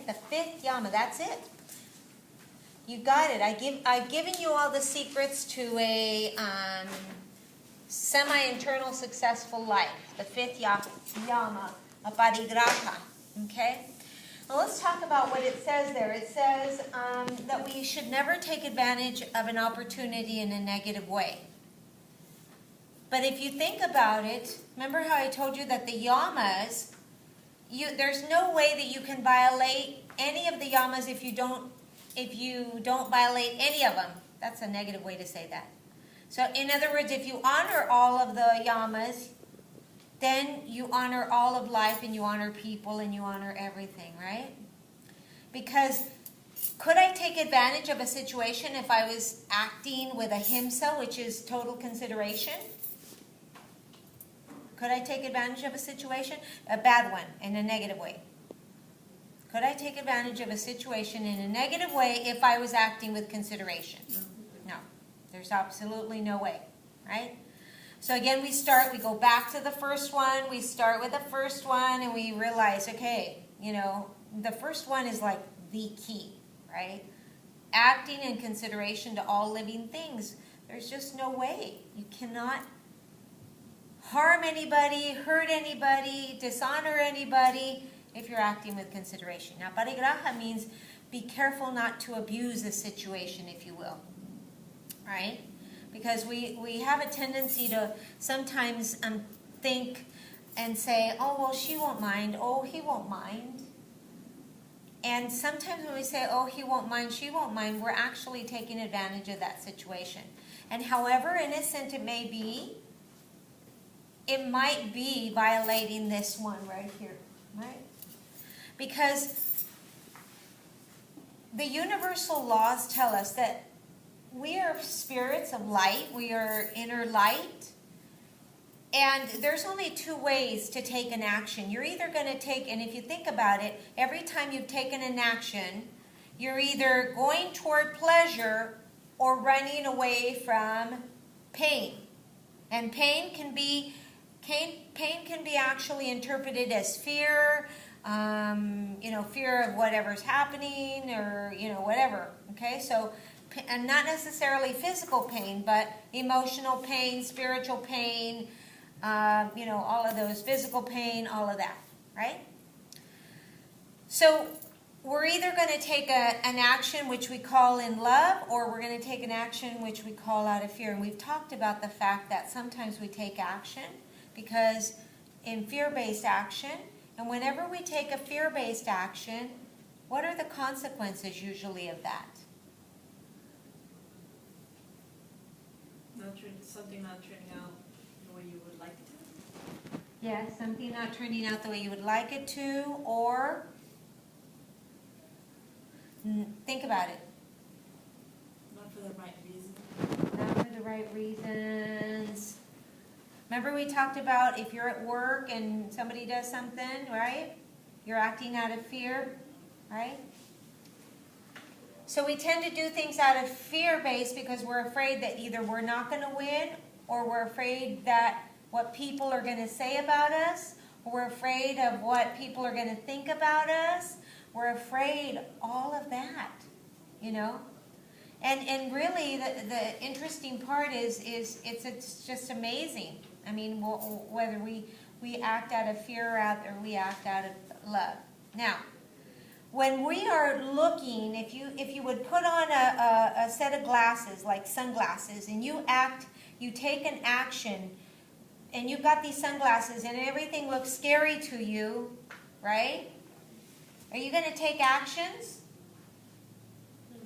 The fifth yama, that's it. You got it. I've given you all the secrets to a semi-internal successful life. The fifth yama, a parigraha. Okay? Well, let's talk about what it says there. It says that we should never take advantage of an opportunity in a negative way. But if you think about it, remember how I told you that the yamas, there's no way that you can violate any of the yamas if you don't violate any of them. That's a negative way to say that. So in other words, if you honor all of the yamas, then you honor all of life and you honor people and you honor everything, right? Because could I take advantage of a situation if I was acting with ahimsa, which is total consideration? Could I take advantage of a situation? A bad one, in a negative way. Could I take advantage of a situation in a negative way if I was acting with consideration? No. There's absolutely no way, right? So again, we go back to the first one, we start with the first one, and we realize, okay, the first one is like the key, right? Acting in consideration to all living things. There's just no way. You cannot harm anybody, hurt anybody, dishonor anybody if you're acting with consideration. Now, parigraha means be careful not to abuse the situation, if you will, right? Because we have a tendency to sometimes think and say, oh, well, she won't mind, oh, he won't mind. And sometimes when we say, oh, he won't mind, she won't mind, we're actually taking advantage of that situation. And however innocent it may be, it might be violating this one right here, right? Because the universal laws tell us that we are spirits of light, we are inner light, and there's only two ways to take an action. You're either going to take, and if you think about it, every time you've taken an action, you're either going toward pleasure or running away from pain. And pain can be actually interpreted as fear, fear of whatever's happening or, whatever, okay? So, and not necessarily physical pain, but emotional pain, spiritual pain, all of those, physical pain, all of that, right? So we're either going to take an action which we call in love, or we're going to take an action which we call out of fear. And we've talked about the fact that sometimes we take action because in fear-based action, and whenever we take a fear-based action, what are the consequences usually of that? Something not turning out the way you would like it to. Yes, something not turning out the way you would like it to, or think about it. Not for the right reason. Not for the right reasons. Remember we talked about if you're at work and somebody does something, right? You're acting out of fear, right? So we tend to do things out of fear-based because we're afraid that either we're not going to win, or we're afraid that what people are going to say about us, or we're afraid of what people are going to think about us. We're afraid all of that, And really the interesting part is it's just amazing. I mean, whether we act out of fear or we act out of love. Now, when we are looking, if you would put on a set of glasses, like sunglasses, and you take an action, and you've got these sunglasses, and everything looks scary to you, right? Are you going to take actions?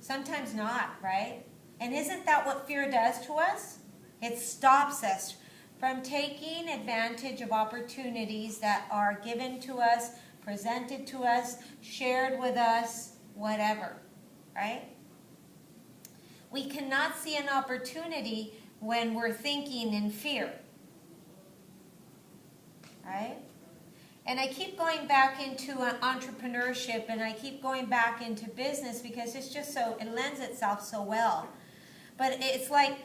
Sometimes not, right? And isn't that what fear does to us? It stops us from taking advantage of opportunities that are given to us, presented to us, shared with us, whatever, right? We cannot see an opportunity when we're thinking in fear, right? And I keep going back into entrepreneurship, and I keep going back into business because it's just it lends itself so well. But it's like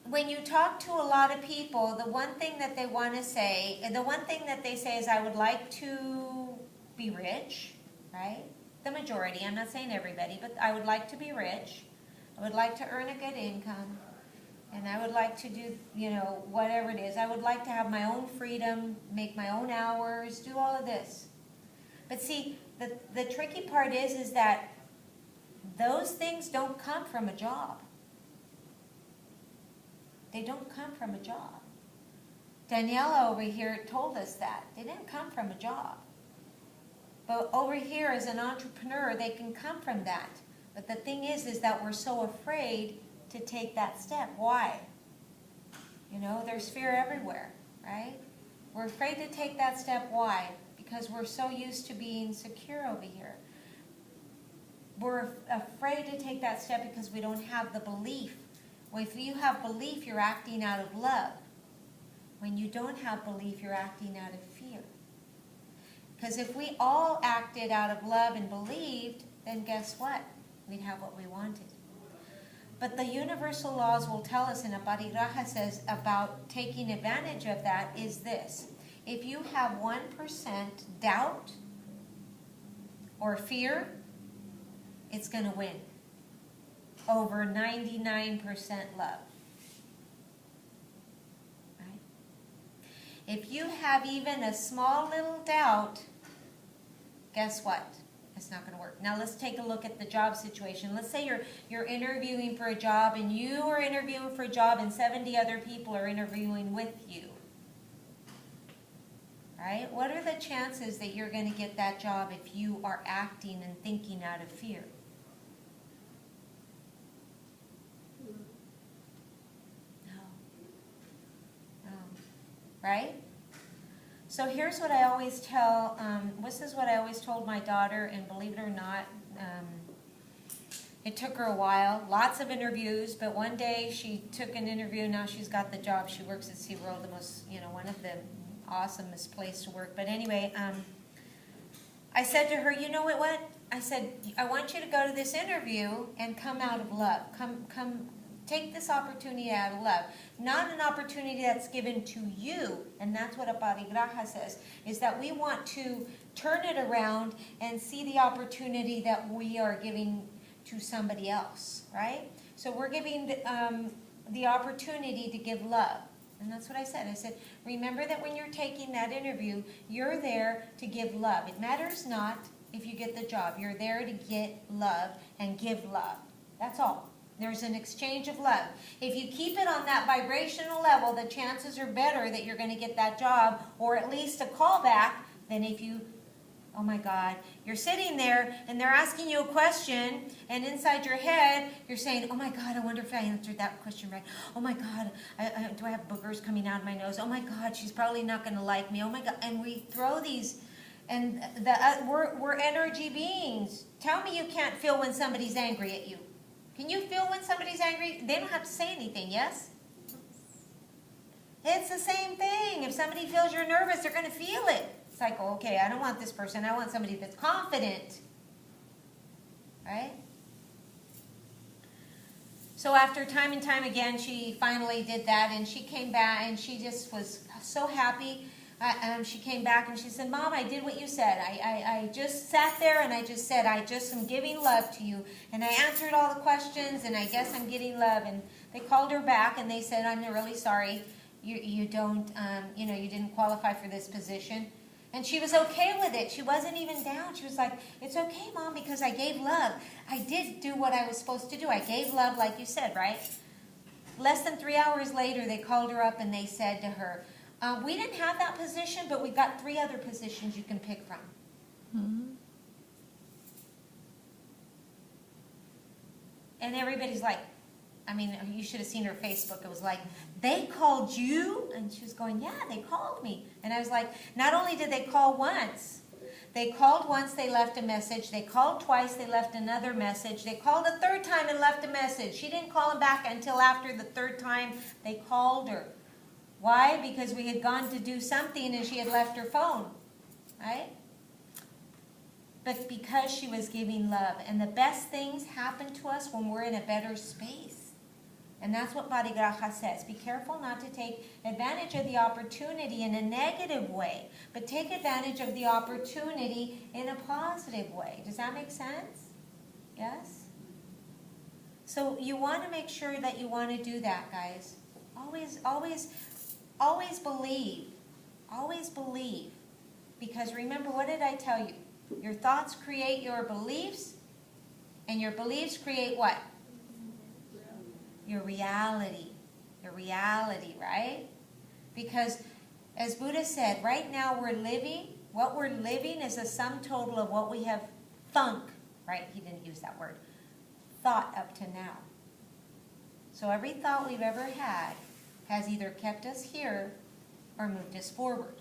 when you talk to a lot of people, the one thing that they want to say, the one thing that they say is, I would like to be rich, right? the majority, I'm not saying everybody, but I would like to be rich. I would like to earn a good income. And I would like to do, whatever it is. I would like to have my own freedom, make my own hours, do all of this. But see, the tricky part is that those things don't come from a job. They don't come from a job. Daniela over here told us that. They didn't come from a job. But over here as an entrepreneur, they can come from that. But the thing is that we're so afraid to take that step. Why? There's fear everywhere, right? We're afraid to take that step. Why? Because we're so used to being secure over here. We're afraid to take that step because we don't have the belief. Well, if you have belief, you're acting out of love. When you don't have belief, you're acting out of fear. Because if we all acted out of love and believed, then guess what? We'd have what we wanted. But the universal laws will tell us, and Aparigraha says about taking advantage of that is this. If you have 1% doubt or fear, it's going to win over 99% love. Right? If you have even a small little doubt, guess what? It's not going to work. Now let's take a look at the job situation. Let's say you're interviewing for a job, and you are interviewing for a job and 70 other people are interviewing with you. Right? What are the chances that you're going to get that job if you are acting and thinking out of fear? No. Right? So here's what I always tell, this is what I always told my daughter, and believe it or not, it took her a while, lots of interviews, but one day she took an interview, now she's got the job. She works at SeaWorld, the most, one of the awesomest place to work. But anyway, I said to her, you know what? I said, I want you to go to this interview and come out of love. Come. Take this opportunity out of love. Not an opportunity that's given to you. And that's what Aparigraha says, is that we want to turn it around and see the opportunity that we are giving to somebody else, right? So we're giving the opportunity to give love. And that's what I said. I said, remember that when you're taking that interview, you're there to give love. It matters not if you get the job. You're there to get love and give love. That's all. There's an exchange of love. If you keep it on that vibrational level, the chances are better that you're going to get that job, or at least a call back, than if you, oh my God, you're sitting there and they're asking you a question, and inside your head you're saying, oh my God, I wonder if I answered that question right. Oh my God, do I have boogers coming out of my nose? Oh my God, she's probably not going to like me. Oh my God, and we throw these, and we're energy beings. Tell me you can't feel when somebody's angry at you. Can you feel when somebody's angry? They don't have to say anything, yes? It's the same thing. If somebody feels you're nervous, they're going to feel it. It's like, oh, okay, I don't want this person. I want somebody that's confident. Right? So after time and time again, she finally did that, and she came back, and she just was so happy. She came back and she said, Mom, I did what you said. I just sat there and I just said, I just am giving love to you. And I answered all the questions, and I guess I'm getting love. And they called her back and they said, I'm really sorry. You don't, you didn't qualify for this position. And she was okay with it. She wasn't even down. She was like, it's okay, Mom, because I gave love. I did do what I was supposed to do. I gave love like you said, right? Less than 3 hours later, they called her up and they said to her, we didn't have that position, but we got 3 other positions you can pick from. Mm-hmm. And everybody's like, you should have seen her Facebook. It was like, they called you? And she was going, yeah, they called me. And I was like, not only did they call once, they called once, they left a message. They called twice, they left another message. They called a 3rd time and left a message. She didn't call them back until after the 3rd time they called her. Why? Because we had gone to do something and she had left her phone, right? But because she was giving love. And the best things happen to us when we're in a better space. And that's what Parigraha says. Be careful not to take advantage of the opportunity in a negative way, but take advantage of the opportunity in a positive way. Does that make sense? Yes? So you want to make sure that you want to do that, guys. Always, always, always believe. Always believe. Because remember, what did I tell you? Your thoughts create your beliefs, and your beliefs create what? Your reality. Your reality, right? Because as Buddha said, right now what we're living is a sum total of what we have right? He didn't use that word. Thought up to now. So every thought we've ever had has either kept us here or moved us forward.